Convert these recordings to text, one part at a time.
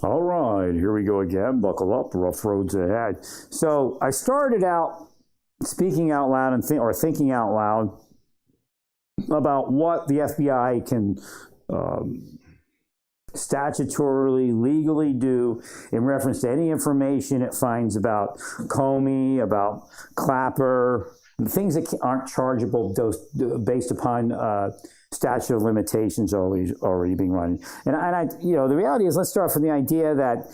All right, here we go again. Buckle up, rough roads ahead. So I started out speaking out loud or thinking out loud about what the FBI can statutorily, legally do in reference to any information it finds about Comey, about Clapper, things that aren't chargeable based upon statute of limitations already being run. And the reality is, let's start from the idea that,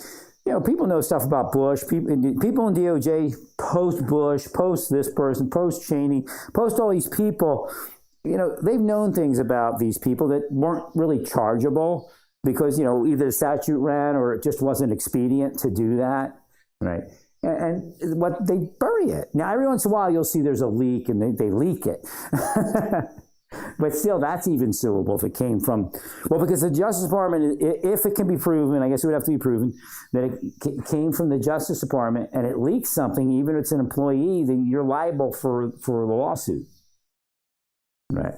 people know stuff about Bush. People in DOJ post Bush, post this person, post Cheney, post all these people. They've known things about these people that weren't really chargeable because, either the statute ran or it just wasn't expedient to do that, right? And what they bury it. Now, every once in a while, you'll see there's a leak and they leak it. But still, that's even suable if it came from, because the Justice Department, if it can be proven, I guess it would have to be proven, that it came from the Justice Department and it leaks something, even if it's an employee, then you're liable for the lawsuit. Right.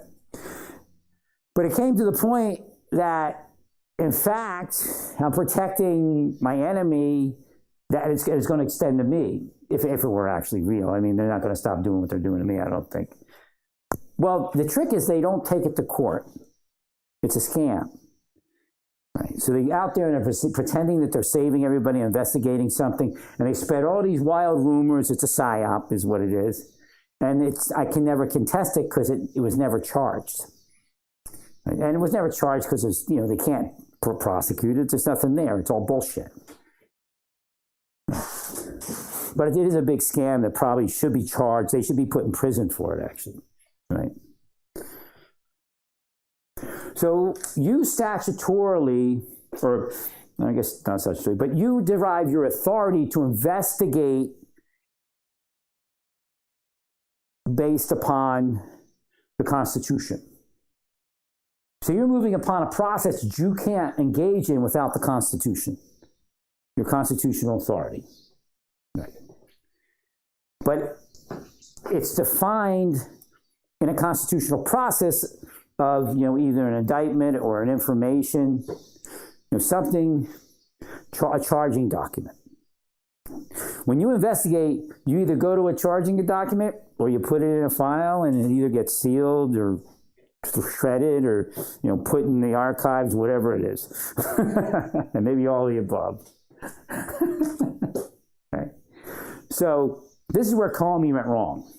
But it came to the point that, in fact, I'm protecting my enemy, that it's going to extend to me, if it were actually real. I mean, they're not going to stop doing what they're doing to me, I don't think. Well, the trick is they don't take it to court. It's a scam. Right? So they're out there and they're pretending that they're saving everybody, investigating something, and they spread all these wild rumors. It's a psyop is what it is. And I can never contest it because it was never charged. Right? And it was never charged because they can't prosecute it. There's nothing there. It's all bullshit. But it is a big scam that probably should be charged. They should be put in prison for it, actually. Right. So you statutorily, or I guess not statutorily, but you derive your authority to investigate based upon the Constitution. So you're moving upon a process that you can't engage in without the Constitution, your constitutional authority. Right. But it's defined in a constitutional process of, either an indictment or an information, something, a charging document. When you investigate, you either go to a charging document or you put it in a file and it either gets sealed or shredded or, put in the archives, whatever it is. And maybe all the above. Right. So this is where Comey went wrong.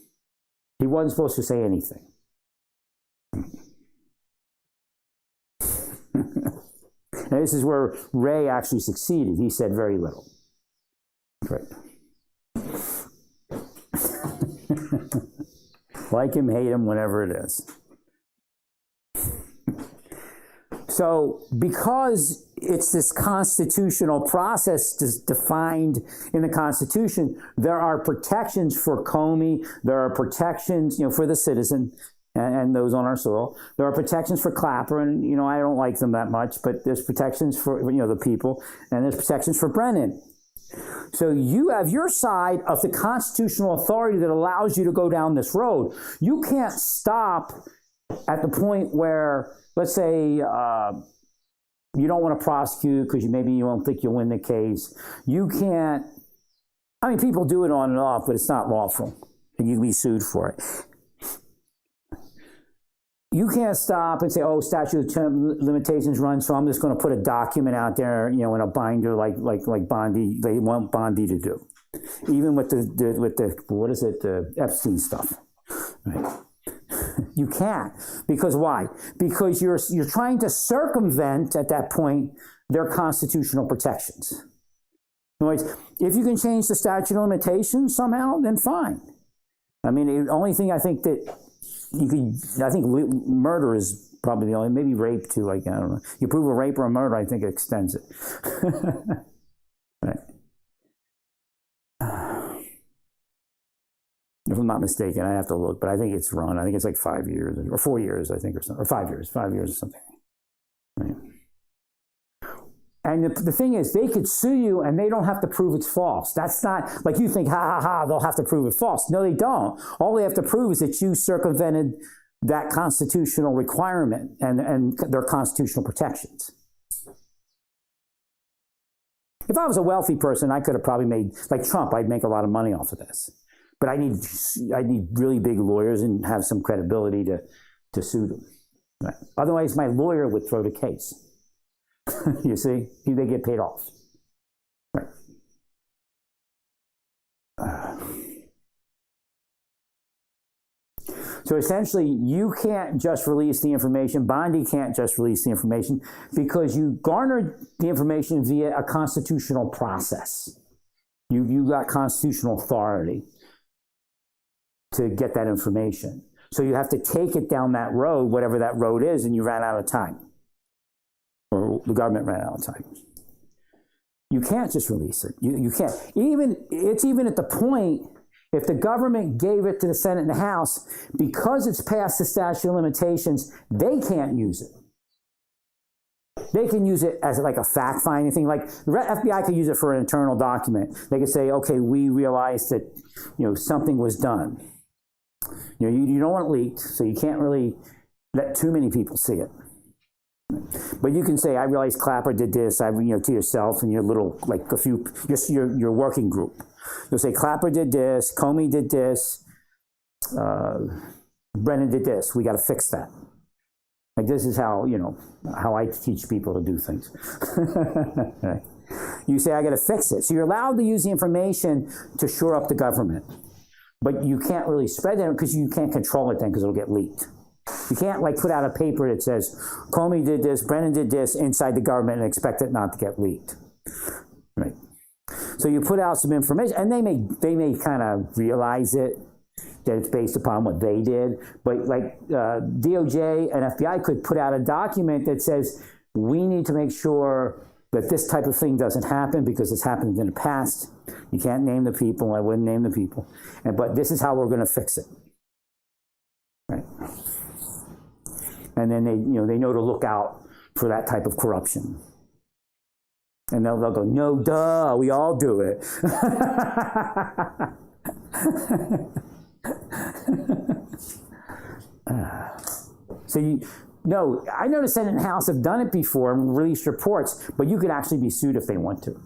He wasn't supposed to say anything. Now, this is where Ray actually succeeded. He said very little. Right. Like him, hate him, whatever it is. So, because it's this constitutional process defined in the Constitution, there are protections for Comey, there are protections, for the citizen and those on our soil. There are protections for Clapper, and, I don't like them that much, but there's protections for, the people, and there's protections for Brennan. So you have your side of the constitutional authority that allows you to go down this road. You can't stop at the point where, let's say, you don't want to prosecute because maybe you don't think you'll win the case. You can't, people do it on and off, but it's not lawful. And you can be sued for it. You can't stop and say, statute of limitations runs, so I'm just going to put a document out there, in a binder like Bondi, they want Bondi to do. Even with the Epstein stuff. Right? You can't. Because why? Because you're trying to circumvent, at that point, their constitutional protections. In other words, if you can change the statute of limitations somehow, then fine. The only thing I think that I think murder is probably the only, maybe rape too, I don't know. You prove a rape or a murder, I think it extends it. Right. If I'm not mistaken, I have to look, but I think it's run. I think it's like 5 years or 4 years, I think, or something, or 5 years or something. Right. And the thing is, they could sue you and they don't have to prove it's false. That's not like you think, they'll have to prove it false. No, they don't. All they have to prove is that you circumvented that constitutional requirement and their constitutional protections. If I was a wealthy person, I could have probably made, like Trump, I'd make a lot of money off of this. But I need really big lawyers and have some credibility to sue them. Right. Otherwise, my lawyer would throw the case. You see, they get paid off. Right. So essentially, you can't just release the information. Bondi can't just release the information because you garnered the information via a constitutional process. You got constitutional authority to get that information. So you have to take it down that road, whatever that road is, and you ran out of time. Or the government ran out of time. You can't just release it. You can't. It's even at the point, if the government gave it to the Senate and the House, because it's past the statute of limitations, they can't use it. They can use it as like a fact-finding thing. Like the FBI could use it for an internal document. They could say, okay, we realized that something was done. You don't want it leaked, so you can't really let too many people see it. But you can say, I realized Clapper did this, to yourself and your little, like a few, just your working group. You'll say, Clapper did this, Comey did this, Brennan did this. We got to fix that. Like this is how I teach people to do things. Right. You say, I got to fix it. So you're allowed to use the information to shore up the government. But you can't really spread that because you can't control it then because it'll get leaked. You can't put out a paper that says, Comey did this, Brennan did this inside the government and expect it not to get leaked. Right. So you put out some information, and they may kind of realize it, that it's based upon what they did. But DOJ and FBI could put out a document that says, we need to make sure that this type of thing doesn't happen because it's happened in the past. You can't name the people. I wouldn't name the people. But this is how we're going to fix it. Right. And then they know to look out for that type of corruption. And they'll go, no, duh, we all do it. I know the Senate and House have done it before and released reports, but you could actually be sued if they want to.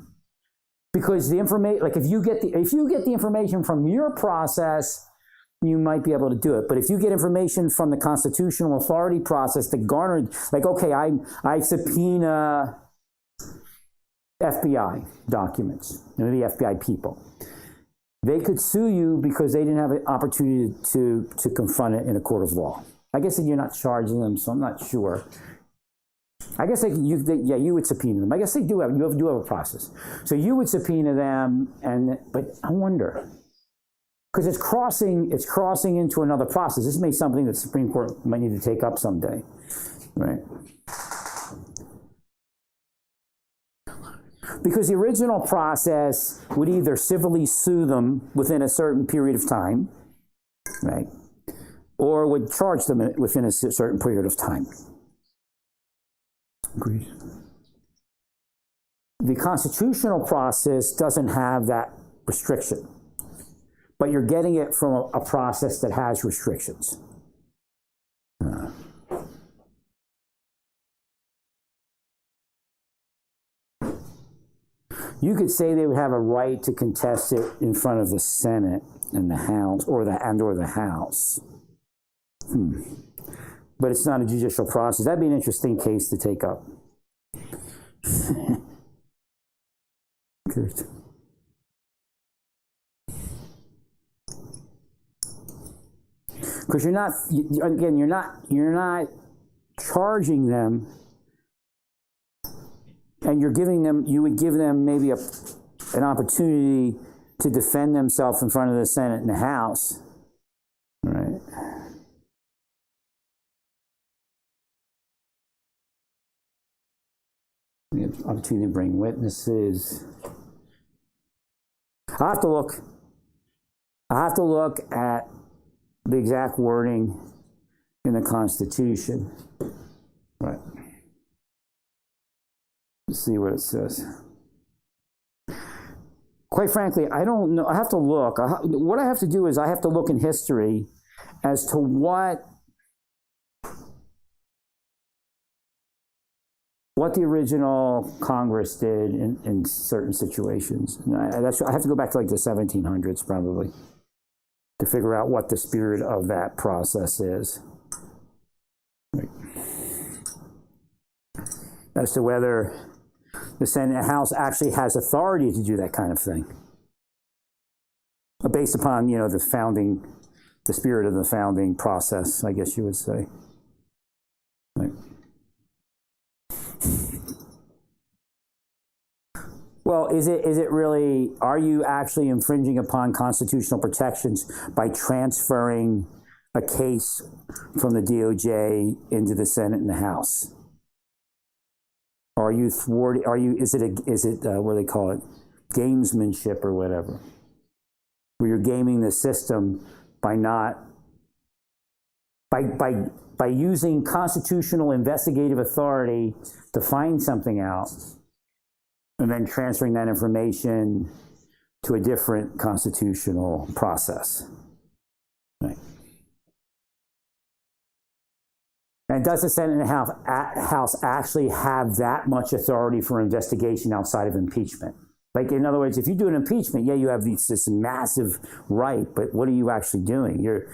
Because the information, if you get the information from your process, you might be able to do it. But if you get information from the constitutional authority process that garnered, I subpoena FBI documents, the FBI people. They could sue you because they didn't have an opportunity to confront it in a court of law. I guess you're not charging them, so I'm not sure. I guess you would subpoena them. I guess you do have a process. So you would subpoena them, but I wonder, because it's crossing into another process. This may be something that the Supreme Court might need to take up someday, right? Because the original process would either civilly sue them within a certain period of time, right, or would charge them within a certain period of time. Agreed. The constitutional process doesn't have that restriction, but you're getting it from a process that has restrictions. You could say they would have a right to contest it in front of the Senate and the House, or the House. But it's not a judicial process. That'd be an interesting case to take up. Good. Because you're not charging them, and you would give them maybe an opportunity to defend themselves in front of the Senate and the House, right? We have opportunity to bring witnesses. I have to look at the exact wording in the Constitution. Right. Let's see what it says. Quite frankly, I don't know. I have to look. What I have to do is I have to look in history as to what what the original Congress did in certain situations. I have to go back to like the 1700s probably to figure out what the spirit of that process is. Right. As to whether the Senate and House actually has authority to do that kind of thing, based upon the spirit of the founding process, I guess you would say. Right. Well, is it really, are you actually infringing upon constitutional protections by transferring a case from the DOJ into the Senate and the House? Or are you thwarting, is it what do they call it, gamesmanship or whatever, where you're gaming the system by using constitutional investigative authority to find something out and then transferring that information to a different constitutional process. Right. And does the Senate and House actually have that much authority for investigation outside of impeachment? Like, in other words, if you do an impeachment, yeah, you have this massive right, but what are you actually doing? You're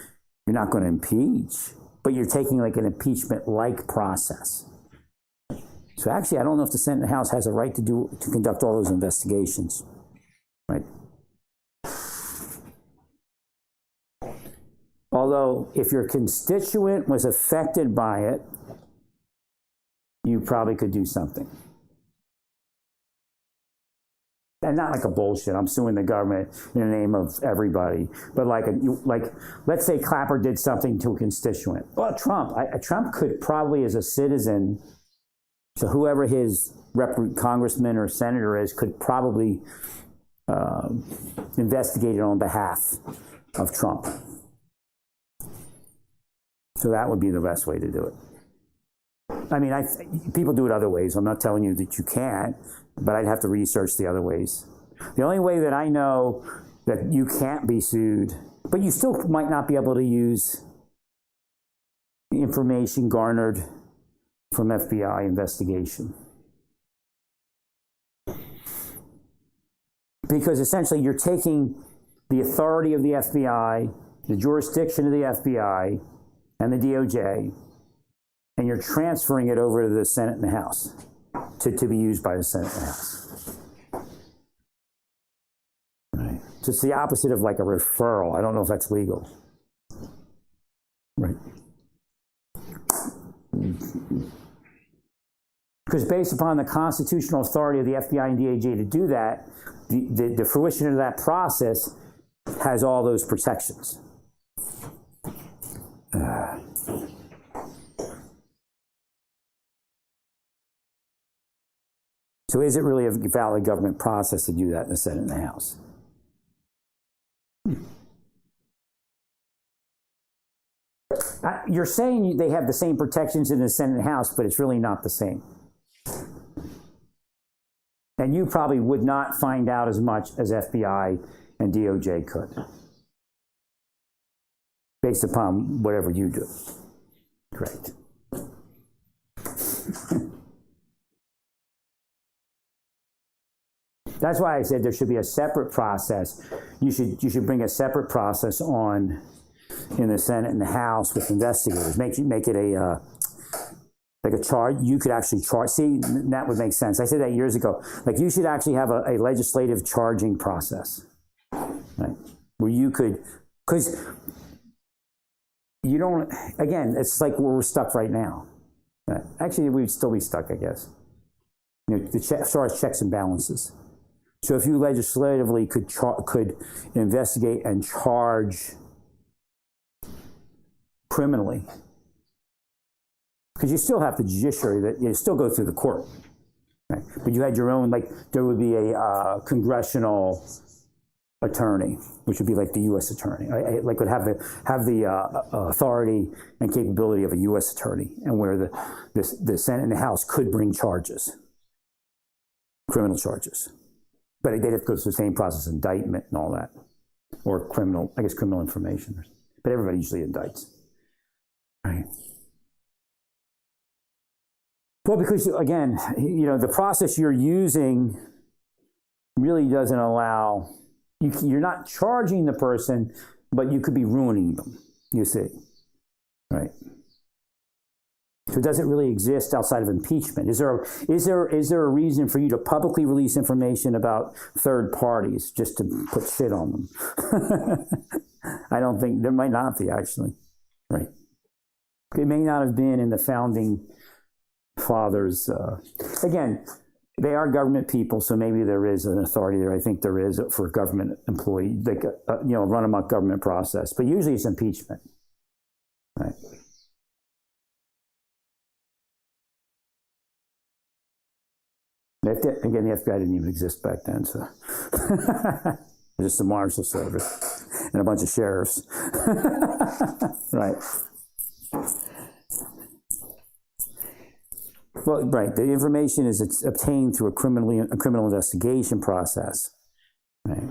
not going to impeach, but you're taking like an impeachment-like process. So actually, I don't know if the Senate and House has a right to conduct all those investigations, right? Although, if your constituent was affected by it, you probably could do something. And not like a bullshit, I'm suing the government in the name of everybody, but like let's say Clapper did something to a constituent. Well, Trump could probably, as a citizen, so whoever his congressman or senator is, could probably investigate it on behalf of Trump. So that would be the best way to do it. I mean, people do it other ways. I'm not telling you that you can't, but I'd have to research the other ways. The only way that I know that you can't be sued, but you still might not be able to use the information garnered from FBI investigation. Because essentially you're taking the authority of the FBI, the jurisdiction of the FBI and the DOJ, and you're transferring it over to the Senate and the House to be used by the Senate and the House. Right. So it's the opposite of like a referral. I don't know if that's legal. Right. Because based upon the constitutional authority of the FBI and DOJ to do that, the fruition of that process has all those protections. So is it really a valid government process to do that in the Senate and the House? You're saying they have the same protections in the Senate and House, but it's really not the same. And you probably would not find out as much as FBI and DOJ could, based upon whatever you do. Correct. That's why I said there should be a separate process. You should bring a separate process on in the Senate and the House with investigators. Make it a like a charge. You could actually charge. See, that would make sense. I said that years ago. Like, you should actually have a legislative charging process, right? Where you could, because you don't. Again, it's like where we're stuck right now. Right? Actually, we'd still be stuck, I guess. As far as checks and balances. So if you legislatively could investigate and charge criminally, because you still have the judiciary, that you still go through the court, right? But you had your own, like there would be a congressional attorney, which would be like the U.S. attorney, like would have the authority and capability of a U.S. attorney, and where the Senate and the House could bring charges, criminal charges. But they'd have to go through the same process, indictment and all that, or criminal information. But everybody usually indicts, right? Well, because again, the process you're using really doesn't allow, you're not charging the person, but you could be ruining them, you see, right? So it doesn't really exist outside of impeachment. Is there a reason for you to publicly release information about third parties just to put shit on them? I don't think, there might not be, actually, right? It may not have been in the founding fathers. Again, they are government people, so maybe there is an authority there. I think there is for a government employee, like run amok government process. But usually it's impeachment, right? Again, the FBI didn't even exist back then, so just the Marshal Service and a bunch of sheriffs, right? Well, right. The information is obtained through a criminal investigation process, right?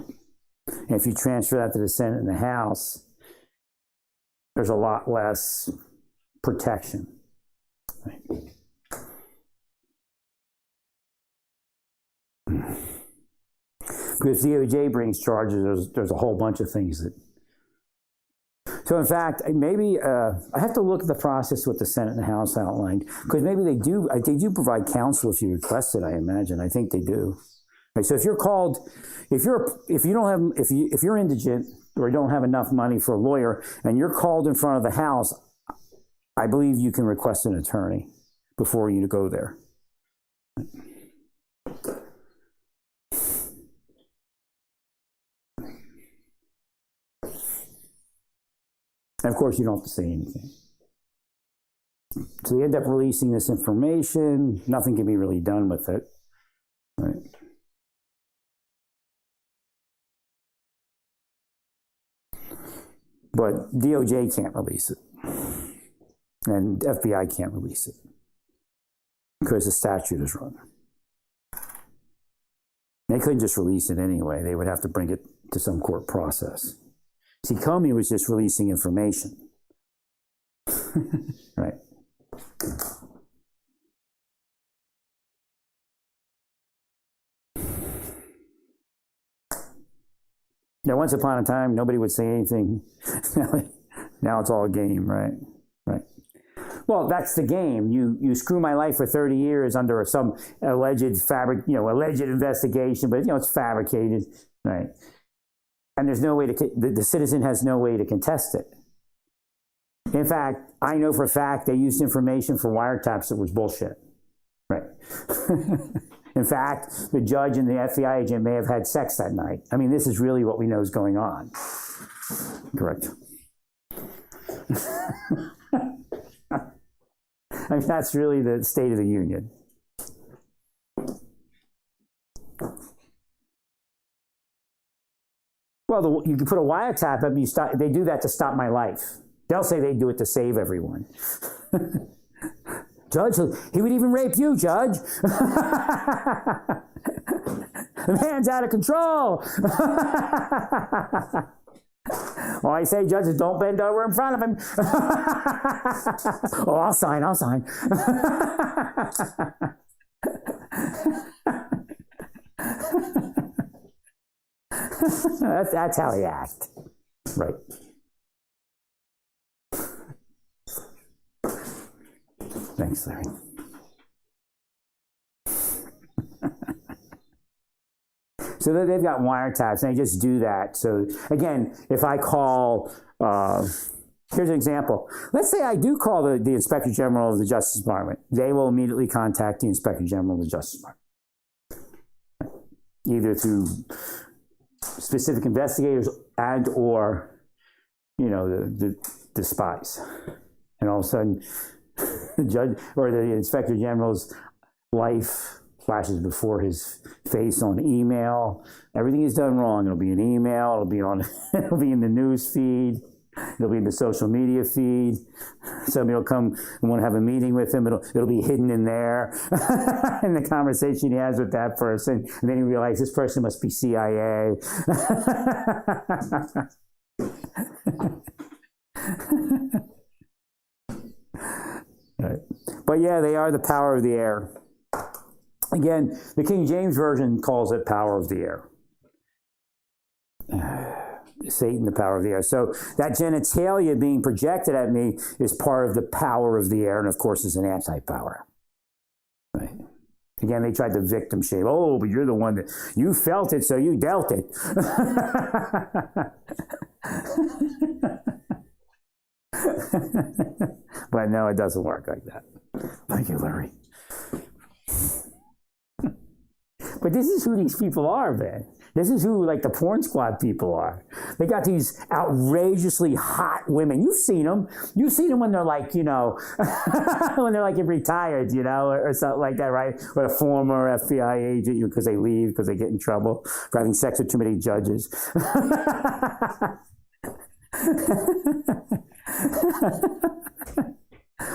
And if you transfer that to the Senate and the House, there's a lot less protection, right? Because DOJ brings charges, there's a whole bunch of things that. So in fact, maybe I have to look at the process with the Senate and the House outlined, because maybe they do provide counsel if you request it. I imagine. I think they do. Right, so if you're called, if you're indigent or don't have enough money for a lawyer, and you're called in front of the House, I believe you can request an attorney before you go there. And of course, you don't have to say anything. So they end up releasing this information. Nothing can be really done with it, right? But DOJ can't release it, and FBI can't release it because the statute is run. They couldn't just release it anyway. They would have to bring it to some court process. See, Comey was just releasing information, right? Now, once upon a time, nobody would say anything. Now it's all a game, right? Right. Well, that's the game. You screw my life for 30 years under some alleged investigation, but it's fabricated, right? And there's no way the citizen has no way to contest it. In fact, I know for a fact they used information for wiretaps that was bullshit, right? In fact, the judge and the FBI agent may have had sex that night. I mean, this is really what we know is going on. Correct. I mean, that's really the State of the Union. Well, you can put a wiretap up. They do that to stop my life. They'll say they do it to save everyone. Judge, he would even rape you, Judge. The man's out of control. All I say, judges, don't bend over in front of him. Oh, I'll sign. That's how they act. Right. Thanks, Larry. So they've got wiretaps, and they just do that. So again, if I call, here's an example. Let's say I do call the Inspector General of the Justice Department. They will immediately contact the Inspector General of the Justice Department, either through specific investigators and or, the spies. And all of a sudden, the judge or the Inspector General's life flashes before his face on email. Everything is done wrong. It'll be an email. It'll be in the news feed. It'll be in the social media feed. Somebody will come and want to have a meeting with him. It'll be hidden in there in the conversation he has with that person. And then he realizes this person must be CIA. Right. But yeah, they are the power of the air. Again, the King James Version calls it power of the air. Satan, the power of the air. So that genitalia being projected at me is part of the power of the air, and of course is an anti-power. Right? Again, they tried to victim shame. Oh, but you're the one that, you felt it, so you dealt it. But no, it doesn't work like that. Thank you, Larry. But this is who these people are, man. This is who, like, the porn squad people are. They got these outrageously hot women. You've seen them. You've seen them when they're like, you know, when they're like retired, you know, or something like that, right? Or a former FBI agent, because they leave, because they get in trouble for having sex with too many judges.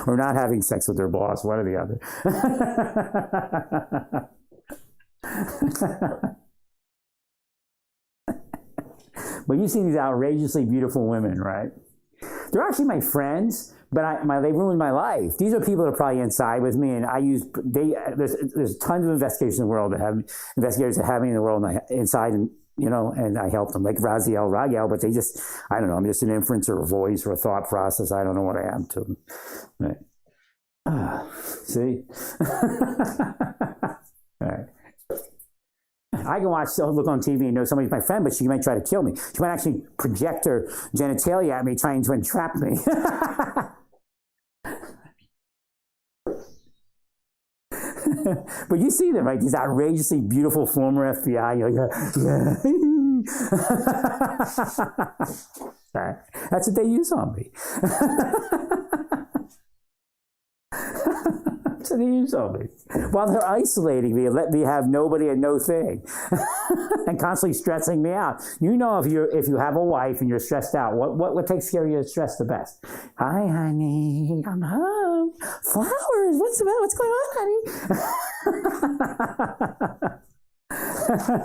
Or not having sex with their boss, one or the other. But you see these outrageously beautiful women, right? They're actually my friends, but they ruined my life. These are people that are probably inside with me, and there's tons of investigators in the world that have me in the world inside, and you know, and I help them, like Raziel Ragiel, but they just, I don't know, I'm just an inference or a voice or a thought process. I don't know what I am to them. Right. See? All right. I can look on TV and know somebody's my friend, but she might try to kill me. She might actually project her genitalia at me, trying to entrap me. But you see them, right? These outrageously beautiful former FBI. You're like, yeah. That's what they use on me. That's what they use on me. While they're isolating me and let me have nobody and no thing. And constantly stressing me out. You know, if you have a wife and you're stressed out, what takes care of your stress the best? Hi, honey, I'm home. Flowers, what's going on, honey?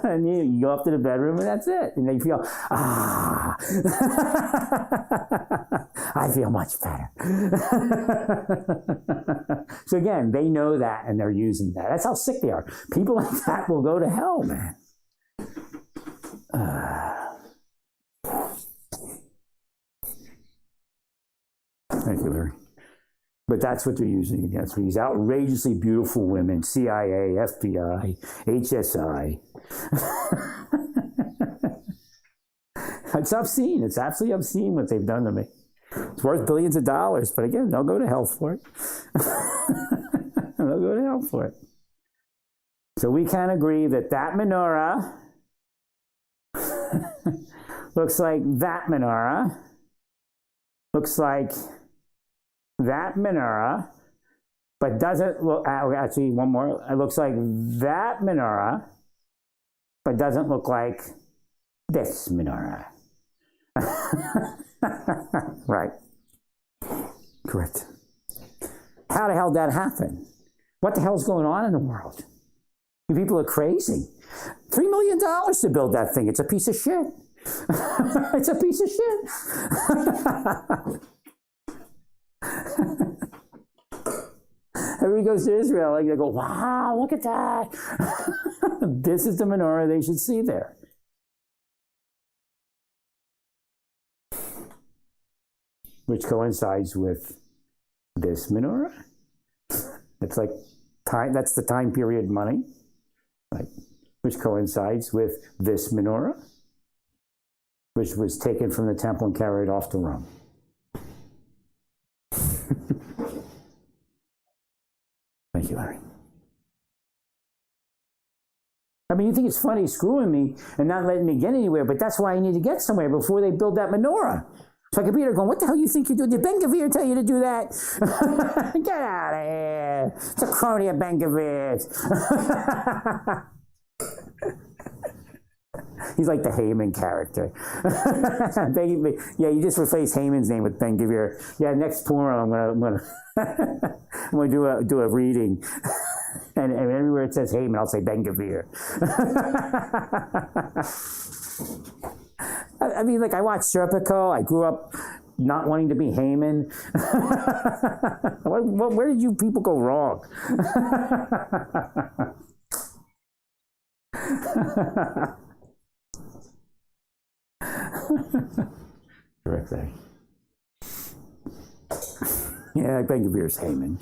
And you go up to the bedroom and that's it. And they feel, I feel much better. So again, they know that and they're using that. That's how sick they are. People like that will go to hell, man. Thank you, Larry. But that's what they're using against me. These outrageously beautiful women, CIA, FBI, HSI. It's obscene. It's absolutely obscene what they've done to me. It's worth billions of dollars, but again, they'll go to hell for it. They'll go to hell for it. So we can agree that menorah looks like that menorah, looks like that menorah, but doesn't look, actually one more, it looks like that menorah, but doesn't look like this menorah. Right. Correct. How the hell did that happen? What the hell's going on in the world? You people are crazy. $3 million to build that thing. It's a piece of shit. It's a piece of shit. Everybody goes to Israel, like they go, wow, look at that. This is the menorah they should see there. Which coincides with this menorah. It's like time, that's the time period money, right? Which coincides with this menorah, which was taken from the temple and carried off to Rome. Thank you, Larry. I mean, you think it's funny screwing me and not letting me get anywhere, but that's why I need to get somewhere before they build that menorah. So I could be there going, what the hell you think you do? Did Ben Gvir tell you to do that? Get out of here. It's a crony of Ben Gvir's. He's like the Haman character. Yeah, you just replace Haman's name with Ben Gvir. Yeah, next porno, I'm gonna do a reading, and everywhere it says Haman, I'll say Ben Gvir. I mean, like I watched Serpico. I grew up not wanting to be Haman? Where did you people go wrong? Correct there. Yeah, Ben-Gvir's Haman.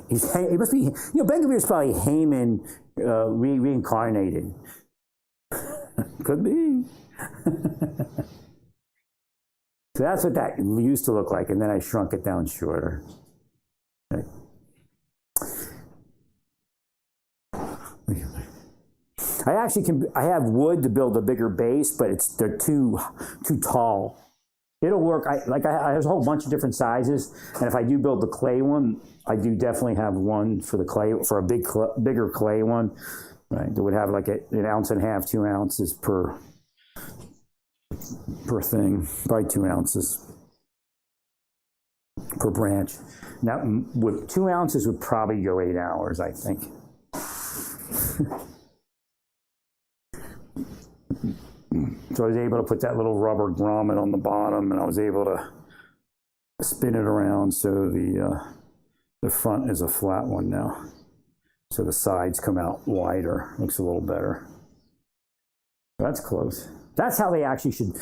He must be, Ben-Gvir's probably Haman reincarnated. Could be. So that's what that used to look like, and then I shrunk it down shorter. Right. I have wood to build a bigger base, but they're too tall. It'll work. There's a whole bunch of different sizes, and if I do build the clay one, I do definitely have one for the clay, for a bigger clay one. Right, that would have like an ounce and a half, 2 ounces per thing, probably 2 ounces per branch. Now, with 2 ounces would probably go 8 hours, I think. So I was able to put that little rubber grommet on the bottom, and I was able to spin it around so the front is a flat one now. So the sides come out wider. Looks a little better. That's close. That's how they actually should.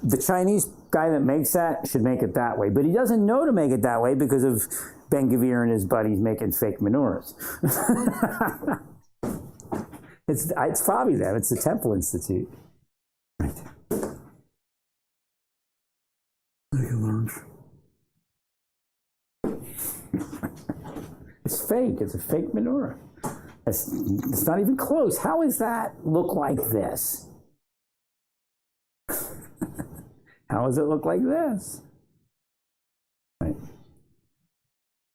The Chinese guy that makes that should make it that way, but he doesn't know to make it that way because of Ben-Gvir and his buddies making fake menorahs. It's probably them. It's the Temple Institute. Right. It's fake. It's a fake menorah. It's not even close. How does that look like this? How does it look like this? Right.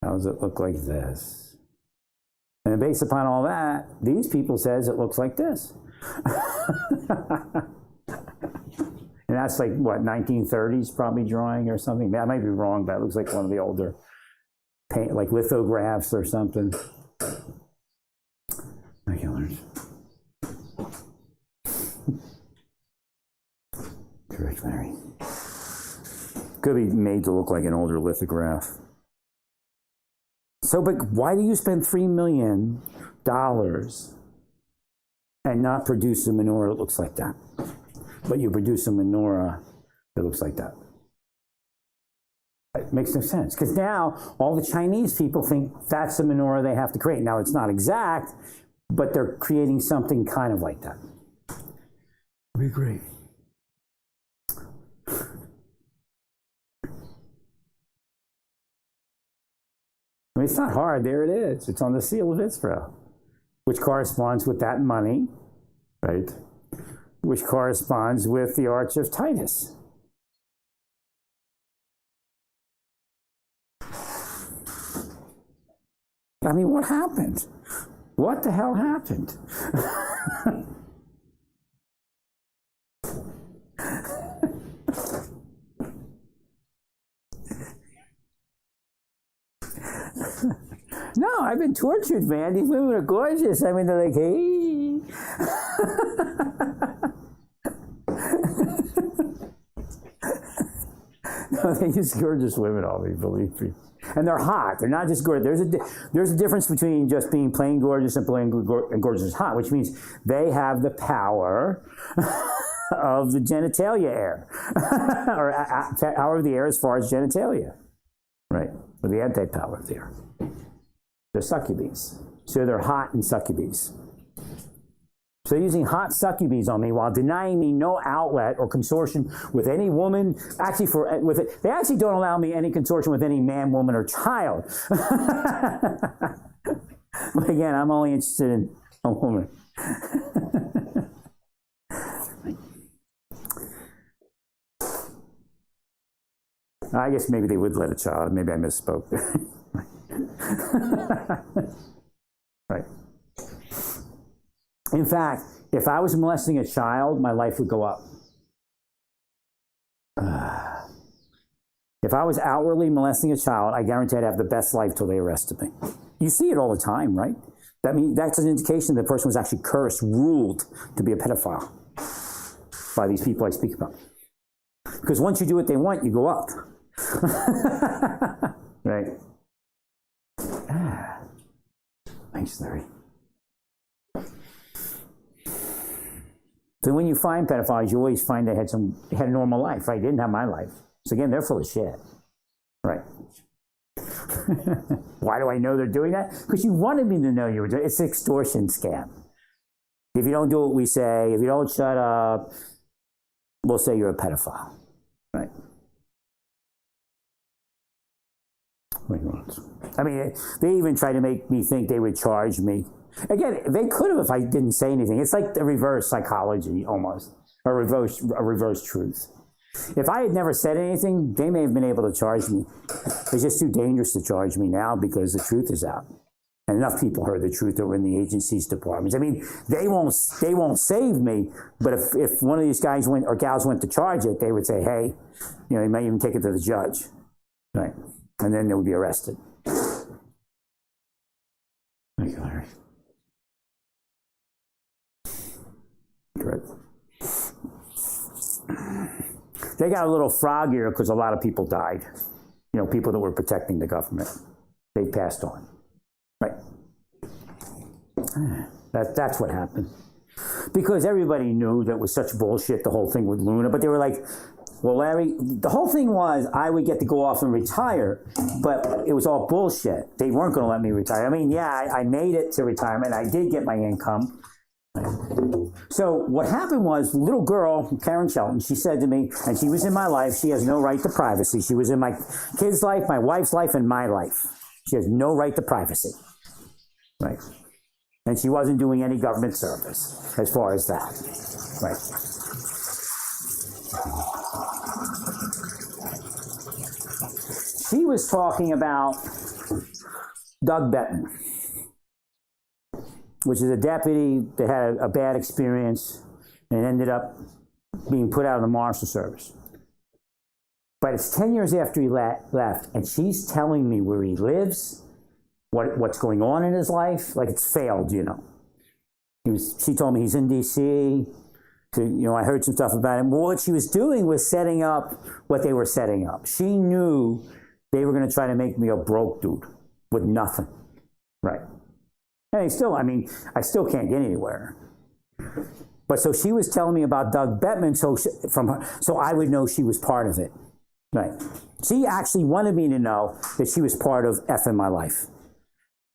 How does it look like this? And based upon all that, these people says it looks like this. And that's like, what, 1930s probably drawing or something? I might be wrong, but it looks like one of the older paint, like lithographs or something. Correct, Larry. Could be made to look like an older lithograph. So, but why do you spend $3 million and not produce a menorah that looks like that? But you produce a menorah that looks like that. It makes no sense, because now all the Chinese people think that's the menorah they have to create. Now, it's not exact, but they're creating something kind of like that. Would be great. I mean, it's not hard. There it is. It's on the seal of Israel, which corresponds with that money, right? Which corresponds with the Arch of Titus. I mean, what happened? What the hell happened? No, I've been tortured, man. These women are gorgeous. I mean, they're like, hey. No, they use gorgeous women on me, believe me. And they're hot. They're not just gorgeous. There's a difference between just being plain gorgeous and plain gorgeous is hot, which means they have the power of the genitalia air, or power of the air as far as genitalia, right? Or the anti-power of the air. They're succubes. So they're hot and succubes. So they're using hot succubes on me while denying me no outlet or consortium with any woman. Actually, they actually don't allow me any consortium with any man, woman, or child. But again, I'm only interested in a woman. I guess maybe they would let a child. Maybe I misspoke there. Right. In fact, if I was molesting a child, my life would go up. If I was outwardly molesting a child, I guarantee I'd have the best life till they arrested me. You see it all the time, right? That's an indication that the person was actually cursed, ruled to be a pedophile by these people I speak about. Because once you do what they want, you go up. Right. Thanks, Larry. So when you find pedophiles, you always find they had a normal life, right? They didn't have my life. So again, they're full of shit. Right. Why do I know they're doing that? Because you wanted me to know you were doing it. It's an extortion scam. If you don't do what we say, if you don't shut up, we'll say you're a pedophile. Right. I mean, they even tried to make me think they would charge me. Again, they could have if I didn't say anything. It's like the reverse psychology almost, or reverse truth. If I had never said anything, they may have been able to charge me. It's just too dangerous to charge me now because the truth is out. And enough people heard the truth that were in the agency's departments. I mean, they won't save me, but if one of these guys went or gals went to charge it, they would say, hey, you know, they might even take it to the judge. Right. And then they would be arrested. Thank you, Larry. Correct. They got a little froggier because a lot of people died. You know, people that were protecting the government. They passed on. Right. That's what happened. Because everybody knew that was such bullshit, the whole thing with Luna. But they were like, well, Larry, the whole thing was I would get to go off and retire, but it was all bullshit. They weren't going to let me retire. I mean, yeah, I made it to retirement. I did get my income. So what happened was, little girl, Karen Shelton, she said to me, and she was in my life, she has no right to privacy. She was in my kid's life, my wife's life, and my life. She has no right to privacy. Right. And she wasn't doing any government service as far as that. Right. She was talking about Doug Bettman, which is a deputy that had a bad experience and ended up being put out of the Marshal Service. But it's 10 years after he left, and she's telling me where he lives, what's going on in his life, like it's failed, you know. She told me he's in D.C., you know, I heard some stuff about him. Well, what she was doing was setting up what they were setting up. She knew they were going to try to make me a broke dude with nothing. Right. And I still can't get anywhere. But so she was telling me about Doug Bettman, so I would know she was part of it. Right. She actually wanted me to know that she was part of F in my life.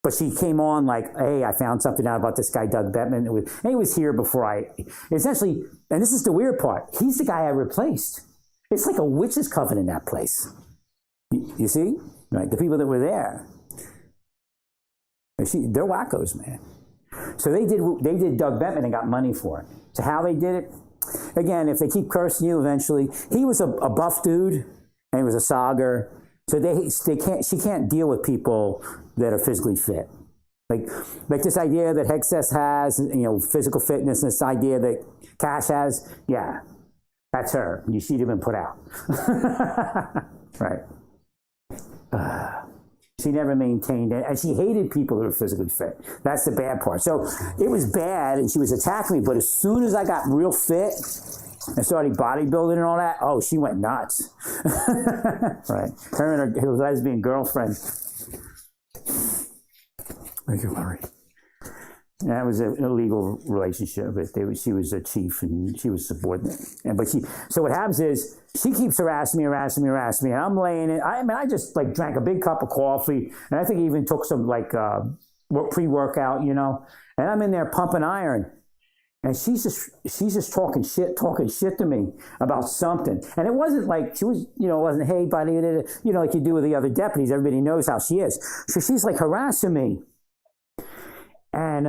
But she came on like, hey, I found something out about this guy, Doug Bettman. And he was here before essentially, and this is the weird part, he's the guy I replaced. It's like a witch's coven in that place. You see? Right, the people that were there. They're wackos, man. So they did Doug Bettman and got money for it. So how they did it? Again, if they keep cursing you eventually, he was a buff dude and he was a sogger. So she can't deal with people that are physically fit. Like this idea that Hexess has, you know, physical fitness, and this idea that Cash has, yeah, that's her. She'd have been put out. Right. She never maintained it, and she hated people who were physically fit. That's the bad part. So it was bad, and she was attacking me, but as soon as I got real fit and started bodybuilding and all that, oh, she went nuts. Right. Her and her lesbian girlfriend. Thank you, Larry. And that was an illegal relationship. She was a chief and she was subordinate. So what happens is she keeps harassing me, and I'm laying it. I just like drank a big cup of coffee, and I think I even took some like pre-workout, you know. And I'm in there pumping iron, and she's just talking shit to me about something. And it wasn't like she was, you know, it wasn't, hey buddy, you know, like you do with the other deputies. Everybody knows how she is. So she's like harassing me. And,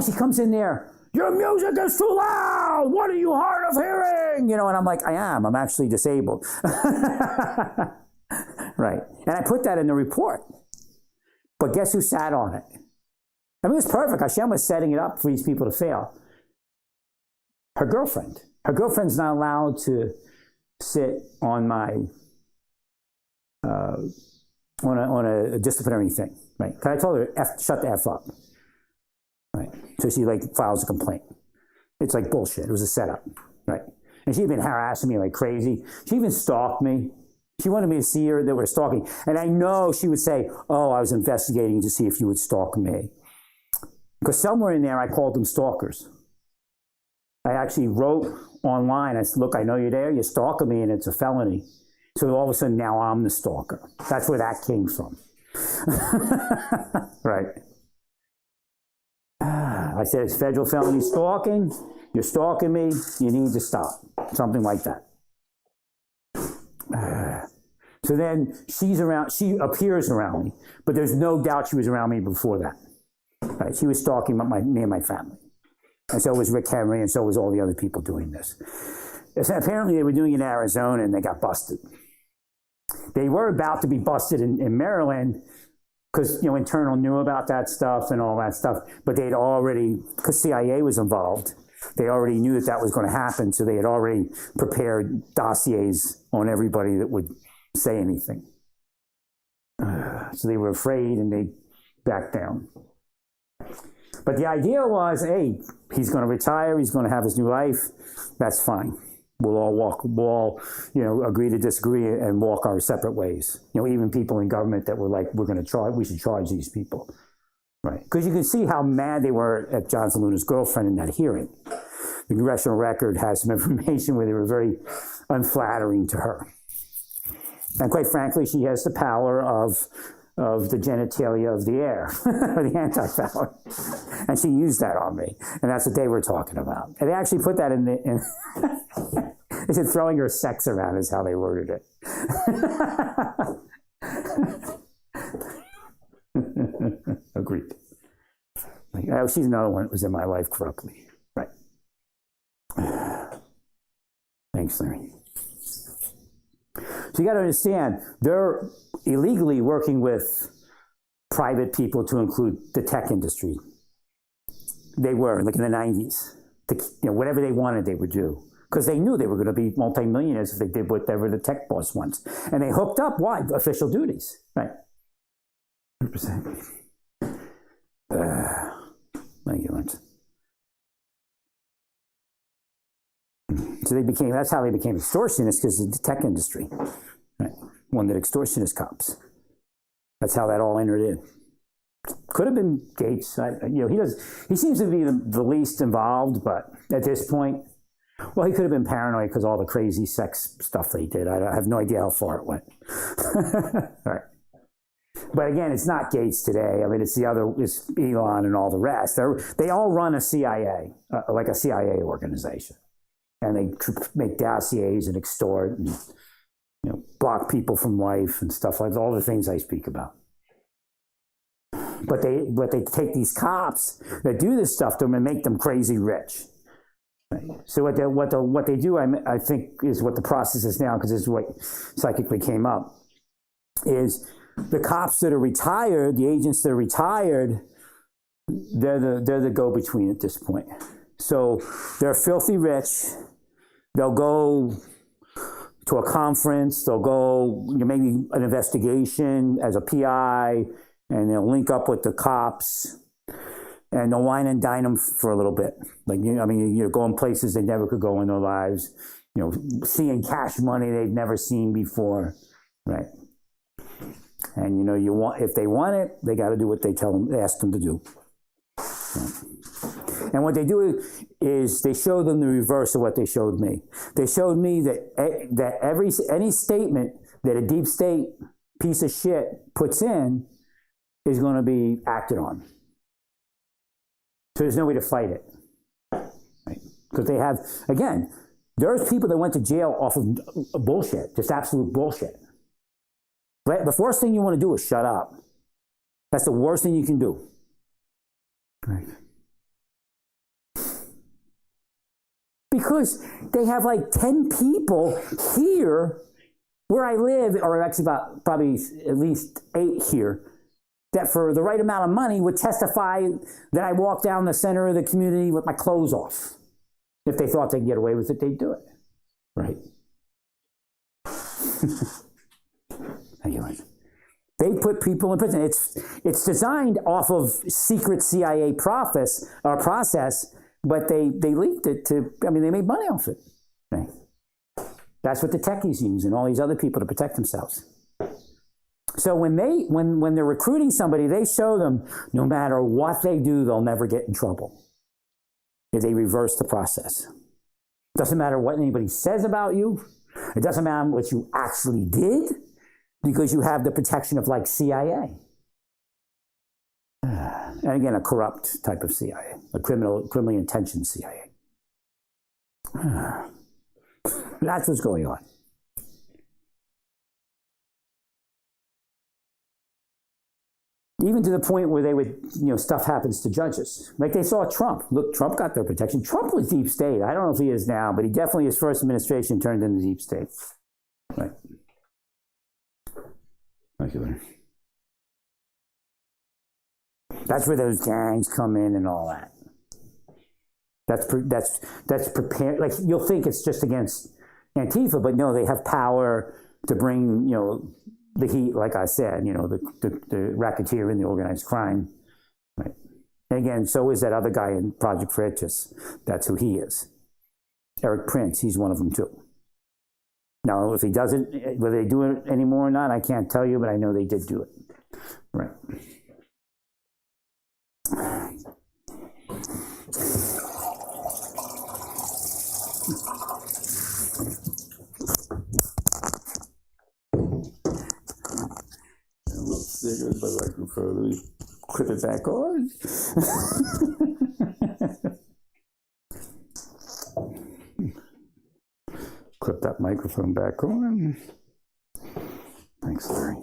she comes in there, your music is too loud, what are you hard of hearing? You know, and I'm like, I'm actually disabled. Right. And I put that in the report. But guess who sat on it? I mean, it was perfect. Hashem was setting it up for these people to fail. Her girlfriend. Her girlfriend's not allowed to sit on my, on a disciplinary thing. Right. Because I told her, shut the F up. Right. So she like files a complaint. It's like bullshit. It was a setup. Right. And she'd been harassing me like crazy. She even stalked me. She wanted me to see her that we're stalking. And I know she would say, oh, I was investigating to see if you would stalk me. Because somewhere in there, I called them stalkers. I actually wrote online, I said, look, I know you're there, you're stalking me, and it's a felony. So all of a sudden, now I'm the stalker. That's where that came from. Right. I said, it's federal felony stalking. You're stalking me. You need to stop. Something like that. So then she appears around me, but there's no doubt she was around me before that. Right? She was stalking me and my family. And so was Rick Henry, and so was all the other people doing this. Apparently they were doing it in Arizona, and they got busted. They were about to be busted in Maryland, because internal knew about that stuff and all that stuff, but they'd already, because CIA was involved, they already knew that was going to happen, so they had already prepared dossiers on everybody that would say anything. So they were afraid, and they backed down. But the idea was, hey, he's going to retire, he's going to have his new life, that's fine. We'll all agree to disagree and walk our separate ways. Even people in government that were like, we should charge these people. Right. Because you can see how mad they were at Johnson Luna's girlfriend in that hearing. The Congressional Record has some information where they were very unflattering to her. And quite frankly, she has the power of the genitalia of the air, or the anti-power. And she used that on me. And that's what they were talking about. And they actually put that in they said throwing her sex around is how they worded it. Agreed. She's another one that was in my life corruptly. Right. Thanks, Larry. So you got to understand, they're illegally working with private people to include the tech industry. They were, like in the 90s. Whatever they wanted, they would do. Because they knew they were going to be multimillionaires if they did whatever the tech boss wants. And they hooked up, why? Official duties, right? 100%. Thank you, Lawrence. So that's how they became extortionists, because of the tech industry, right? Wanted extortionist cops. That's how that all entered in. Could have been Gates. He seems to be the least involved, but at this point, well, he could have been paranoid because all the crazy sex stuff they did. I have no idea how far it went. All right. But again, it's not Gates today. I mean, it's Elon and all the rest. They all run a CIA, like a CIA organization. And they make dossiers and extort and block people from life and stuff like that, all the things I speak about. But they take these cops that do this stuff to them and make them crazy rich. Right? So what they do, I think, is what the process is now, because this is what psychically came up, is the cops that are retired, the agents that are retired, they're the go-between at this point. So they're filthy rich. They'll go to a conference. They'll go maybe an investigation as a PI, and they'll link up with the cops, and they'll wine and dine them for a little bit. You're going places they never could go in their lives. Seeing cash money they've never seen before, right? And if they want it, they got to do what they ask them to do. Right. And what they do is they show them the reverse of what they showed me. They showed me that any statement that a deep state piece of shit puts in is going to be acted on. So there's no way to fight it. Right? Because they have, again, there's people that went to jail off of bullshit, just absolute bullshit. Right? The first thing you want to do is shut up. That's the worst thing you can do. Right? Because they have like 10 people here where I live, or actually probably at least 8 here, that for the right amount of money would testify that I walk down the center of the community with my clothes off. If they thought they'd get away with it, they'd do it. Right? Thank you, Mike. They put people in prison. It's designed off of secret CIA process, but they leaked it they made money off it. Right? That's what the techies use and all these other people to protect themselves. So when they're recruiting somebody, they show them no matter what they do, they'll never get in trouble if they reverse the process. Doesn't matter what anybody says about you. It doesn't matter what you actually did, because you have the protection of like CIA. And again, a corrupt type of CIA, a criminally intentioned CIA. That's what's going on. Even to the point where they would, stuff happens to judges. Like they saw Trump. Look, Trump got their protection. Trump was deep state. I don't know if he is now, but he definitely, his first administration turned into deep state. Right. Thank you, Larry. That's where those gangs come in and all that. That's prepared. Like you'll think it's just against Antifa, but no, they have power to bring, the heat. Like I said, the racketeer in the organized crime. Right. And again, so is that other guy in Project Veritas. That's who he is. Eric Prince. He's one of them too. Now, if he doesn't, whether they do it anymore or not, I can't tell you, but I know they did do it. Right. There goes my microphone. Let me clip it back on. Clip that microphone back on. Thanks, Larry.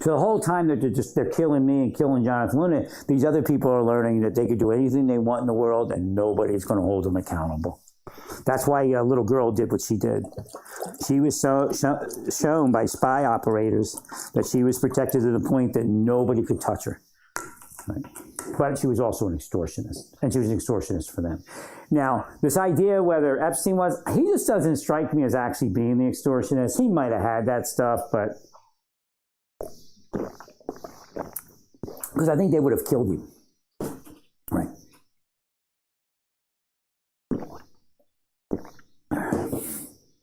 So the whole time they're killing me and killing Jonathan Luna, these other people are learning that they could do anything they want in the world and nobody's going to hold them accountable. That's why a little girl did what she did. She was shown by spy operators that she was protected to the point that nobody could touch her. Right. But she was also an extortionist, and she was an extortionist for them. Now, this idea whether Epstein was, he just doesn't strike me as actually being the extortionist. He might have had that stuff, but because I think they would have killed him. Right.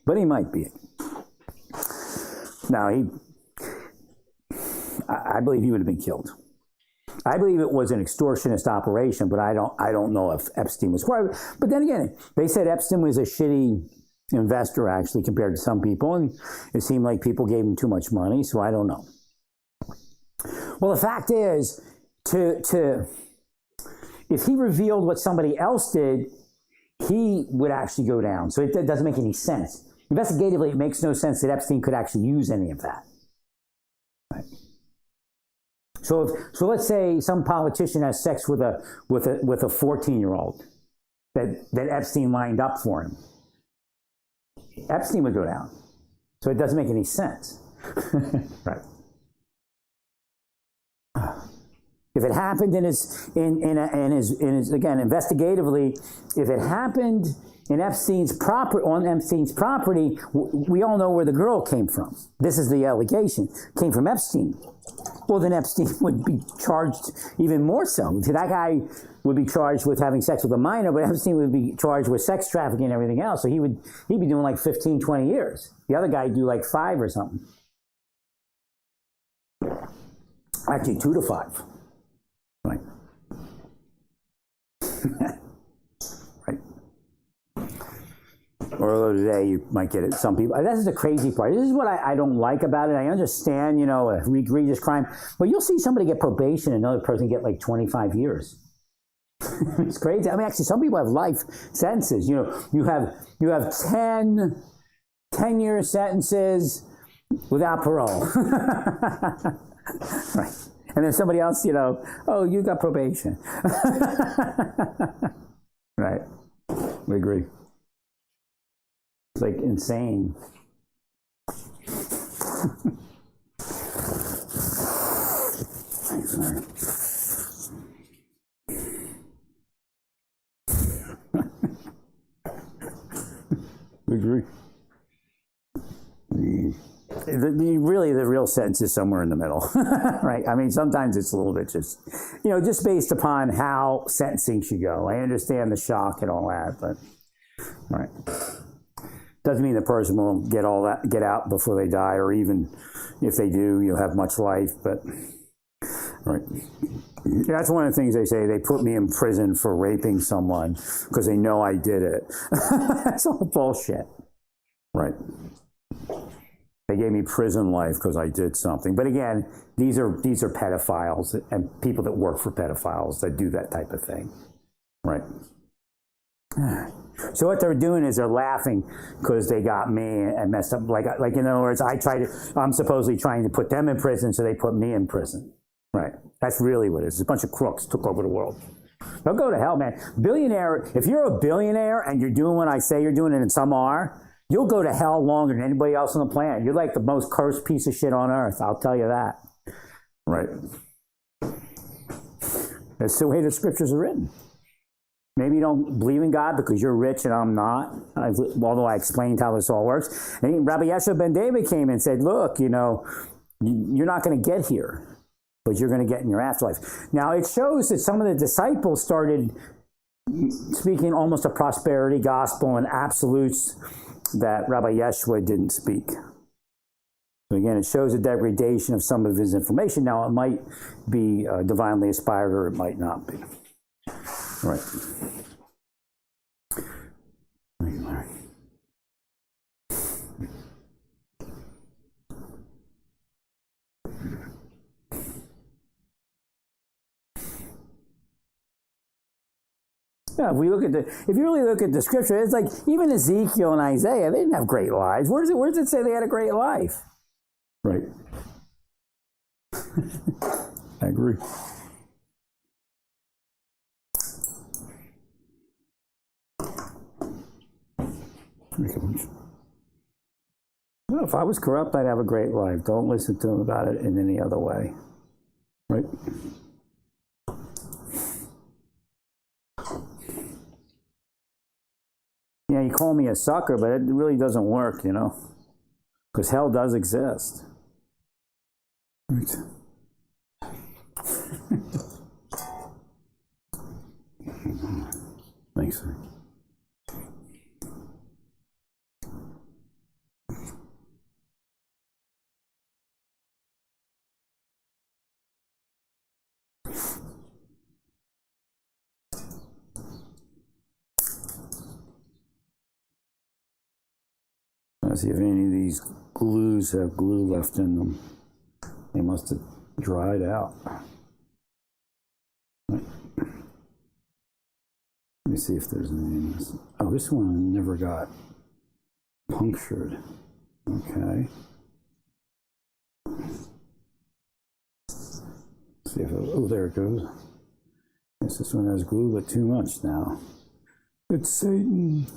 But he might be. Now, I believe he would have been killed. I believe it was an extortionist operation, but I don't know if Epstein was. But then again, they said Epstein was a shitty investor, actually, compared to some people, and it seemed like people gave him too much money, so I don't know. Well, the fact is, if he revealed what somebody else did, he would actually go down. So it doesn't make any sense. Investigatively, it makes no sense that Epstein could actually use any of that. Right. So let's say some politician has sex with a 14-year-old that Epstein lined up for him. Epstein would go down. So it doesn't make any sense. Right. If it happened in his again, investigatively, if it happened in Epstein's property, we all know where the girl came from. This is the allegation. Came from Epstein. Well, then Epstein would be charged even more so. That guy would be charged with having sex with a minor, but Epstein would be charged with sex trafficking and everything else. So he'd be doing like 15, 20 years. The other guy would do like 5 or something. Actually, 2 to 5. Right. Right. Or today you might get it. Some people. This is the crazy part. This is what I don't like about it. I understand, a egregious crime, but you'll see somebody get probation and another person get like 25 years. It's crazy. I mean, actually, some people have life sentences. You have 10-year sentences without parole. Right. And then somebody else, oh, you got probation. Right. We agree. It's like insane. Thanks, Larry. We agree. really, the real sentence is somewhere in the middle, right? I mean, sometimes it's a little bit just, just based upon how sentencing should go. I understand the shock and all that, but all right. Doesn't mean the person will get out before they die, or even if they do, you'll have much life. But all right. That's one of the things they say. They put me in prison for raping someone because they know I did it. That's all bullshit. Right. They gave me prison life because I did something. But again, these are pedophiles and people that work for pedophiles that do that type of thing. Right. So what they're doing is they're laughing because they got me and messed up. Like in other words, I'm supposedly trying to put them in prison, so they put me in prison. Right. That's really what it is. A bunch of crooks took over the world. They'll go to hell, man. Billionaire, if you're a billionaire and you're doing what I say you're doing, and some are, you'll go to hell longer than anybody else on the planet. You're like the most cursed piece of shit on earth. I'll tell you that. Right. That's the way the scriptures are written. Maybe you don't believe in God because you're rich and I'm not, although I explained how this all works. And Rabbi Yeshua ben David came and said, look, you're not going to get here, but you're going to get in your afterlife. Now, it shows that some of the disciples started speaking almost a prosperity gospel and absolutes that Rabbi Yeshua didn't speak. So again, it shows a degradation of some of his information. Now, it might be divinely inspired or it might not be. Right. Yeah, if you really look at the scripture, it's like even Ezekiel and Isaiah, they didn't have great lives. Where does it say they had a great life? Right. I agree. Well, if I was corrupt, I'd have a great life. Don't listen to him about it in any other way. Right? Yeah, you call me a sucker, but it really doesn't work, because hell does exist. Right. Thanks, sir. Let's see if any of these glues have glue left in them. They must have dried out. Right. Let me see if there's any in this. Oh, this one never got punctured. Okay. See if there it goes. Guess this one has glue, but too much now. It's Satan.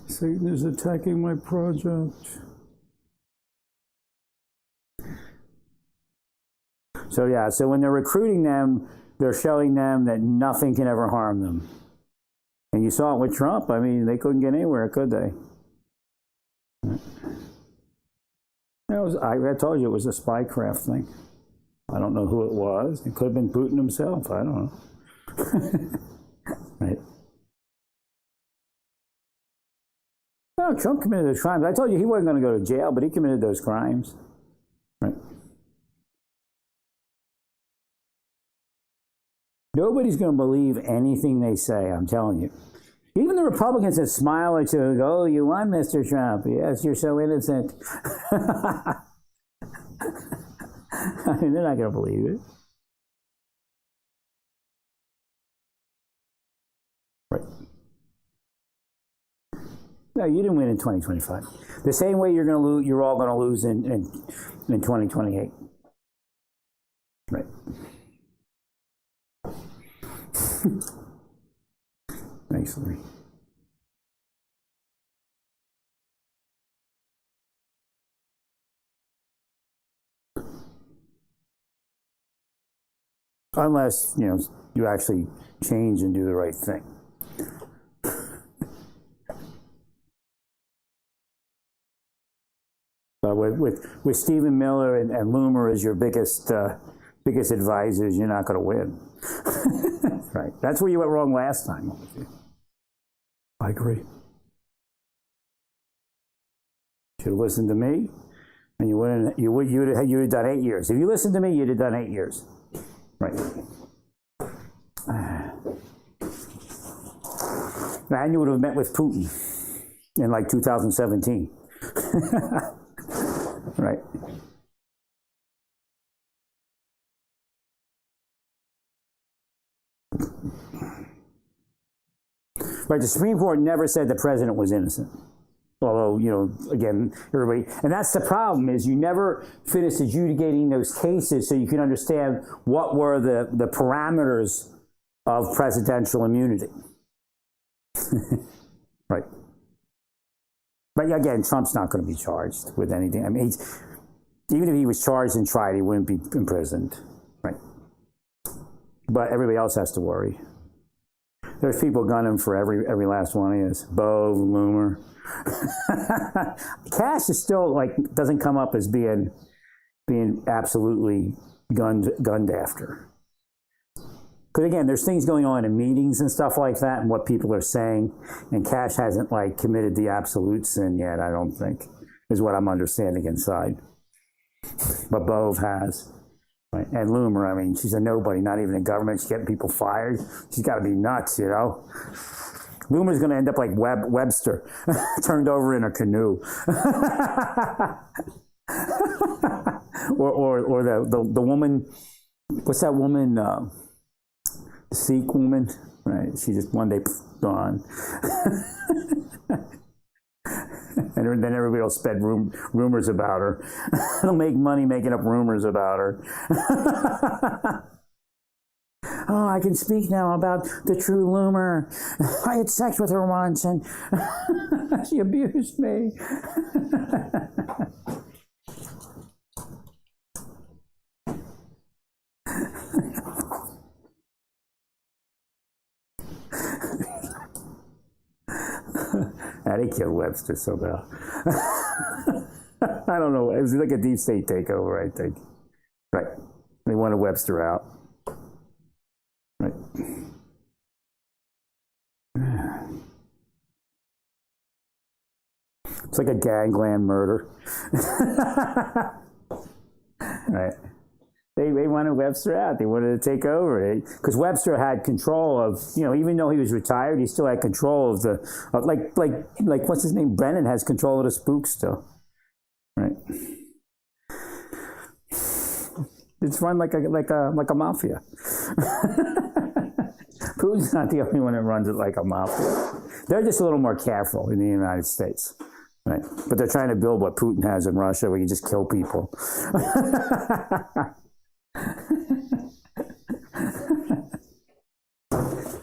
Satan is attacking my project. So when they're recruiting them, they're showing them that nothing can ever harm them. And you saw it with Trump. I mean, they couldn't get anywhere, could they? I told you it was a spycraft thing. I don't know who it was. It could have been Putin himself. I don't know. Right. No, Trump committed those crimes. I told you he wasn't going to go to jail, but he committed those crimes. Right. Nobody's going to believe anything they say, I'm telling you. Even the Republicans that smile at you and go, oh, you won, Mr. Trump. Yes, you're so innocent. I mean, they're not going to believe it. Right. No, you didn't win in 2025. The same way you're going to lose, you're all going to lose in 2028. Right. Thanks, Larry. Unless, you actually change and do the right thing. But with Stephen Miller and Loomer as your biggest advisors, you're not going to win. Right. That's where you went wrong last time. I agree. Should have listened to me, and you'd have done 8 years. If you listened to me, you'd have done 8 years. Right. And you would have met with Putin in like 2017. Right. Right. The Supreme Court never said the president was innocent. Although, again, everybody, and that's the problem, is you never finished adjudicating those cases so you can understand what were the parameters of presidential immunity. Right. But again, Trump's not going to be charged with anything. I mean, even if he was charged and tried, he wouldn't be imprisoned. Right. But everybody else has to worry. There's people gunning for every last one of us. Bo, Loomer. Cash is still doesn't come up as being absolutely gunned after. Because again, there's things going on in meetings and stuff like that, and what people are saying, and Cash hasn't committed the absolute sin yet. I don't think, is what I'm understanding inside. But Bove has. Right. And Loomer, I mean, she's a nobody, not even in government. She's getting people fired. She's got to be nuts, Loomer's going to end up like Webster, turned over in a canoe. or the woman, what's that woman, the Sikh woman? Right. She just one day, gone. And then everybody will spread rumors about her. They'll make money making up rumors about her. Oh, I can speak now about the true Loomer. I had sex with her once and she abused me. They killed Webster somehow. I don't know. It was like a deep state takeover, I think. Right. They wanted Webster out. Right. It's like a gangland murder. Right. They wanted Webster out. They wanted to take over it because Webster had control of, even though he was retired, he still had control of like what's his name? Brennan has control of the spooks still, right? It's run like a mafia. Putin's not the only one that runs it like a mafia. They're just a little more careful in the United States, right? But they're trying to build what Putin has in Russia, where you just kill people.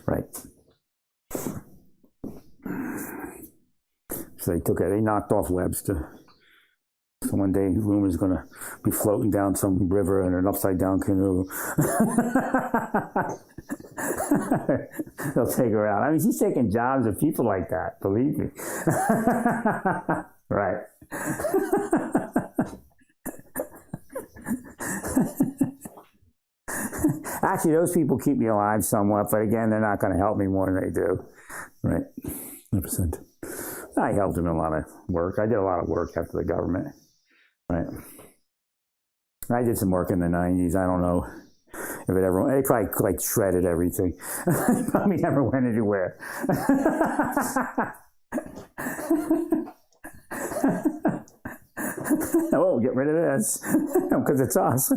Right. So they knocked off Webster. So one day, Loomer's going to be floating down some river in an upside-down canoe. They'll take her out. I mean, she's taking jobs of people like that, believe me. Right. Actually, those people keep me alive somewhat, but again, they're not going to help me more than they do. Right. 100%. I helped them in a lot of work. I did a lot of work after the government. Right. I did some work in the 90s. I don't know if it ever, they probably shredded everything. Probably never went anywhere. Oh, get rid of this because it's us.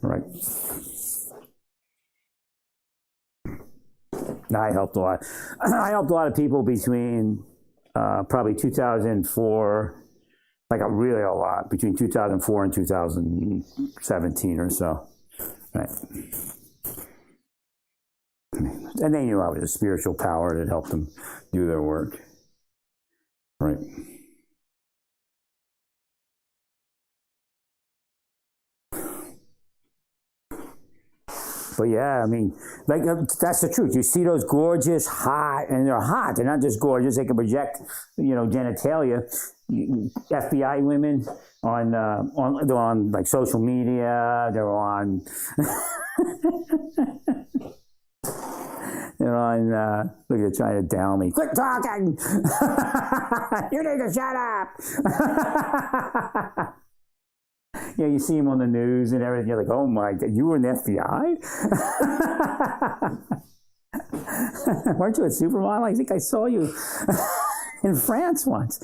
Right. I helped a lot. I helped a lot of people between probably 2004, really a lot, between 2004 and 2017 or so. Right. And they knew I was a spiritual power that helped them do their work. Right. But yeah, I mean, like that's the truth. You see those gorgeous, hot, and they're hot. They're not just gorgeous. They can project, genitalia. FBI women they're on like social media. They're on. They're on. Look, they're trying to down me. Quit talking. You need to shut up. You see him on the news and everything. You're like, oh my God, you were in the FBI? Weren't you a supermodel? I think I saw you in France once.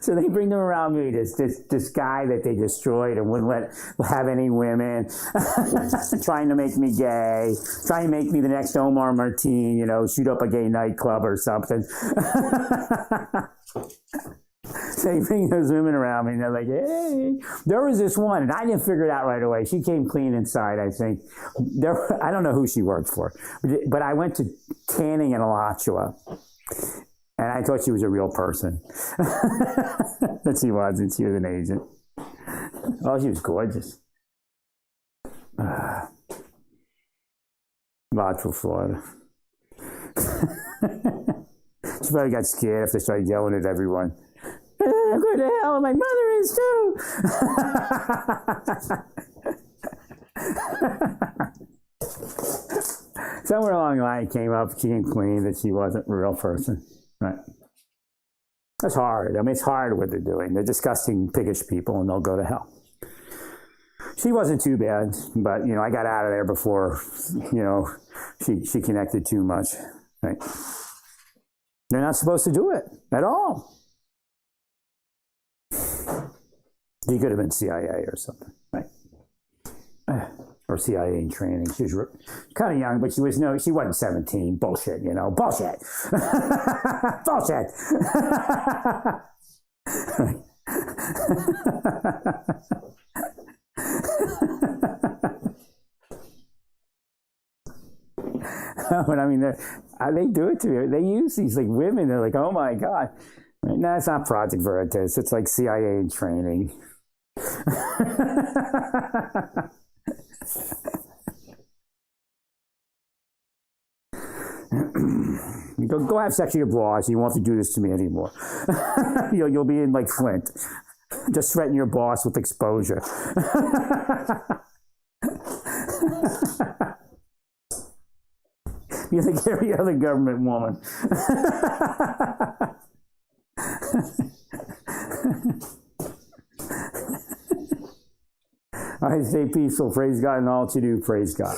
So they bring them around me, this guy that they destroyed and wouldn't have any women, trying to make me gay, trying to make me the next Omar Martin, shoot up a gay nightclub or something. So they bring those women around me and they're like, hey, there was this one, and I didn't figure it out right away. She came clean inside, I think. I don't know who she worked for, but I went to tanning in Alachua. And I thought she was a real person. But she wasn't. She was an agent. Oh, she was gorgeous. Alachua, Florida. She probably got scared if they started yelling at everyone. Who the hell? My mother is too. Somewhere along the line, she came clean that she wasn't a real person. Right. That's hard. I mean, it's hard what they're doing. They're disgusting, piggish people, and they'll go to hell. She wasn't too bad, but, I got out of there before, she connected too much. Right. They're not supposed to do it at all. He could have been CIA or something, right? Or CIA in training. She was kind of young, but she wasn't 17. Bullshit, bullshit. Bullshit. But I mean, they do it to you. They use these like women. They're like, oh my God. No, it's not Project Veritas. It's like CIA in training. Go have sex with your boss. You won't have to do this to me anymore. You'll be in like Flint. Just threaten your boss with exposure. You're like every other government woman. All right, stay peaceful. Praise God in all that you do. Praise God.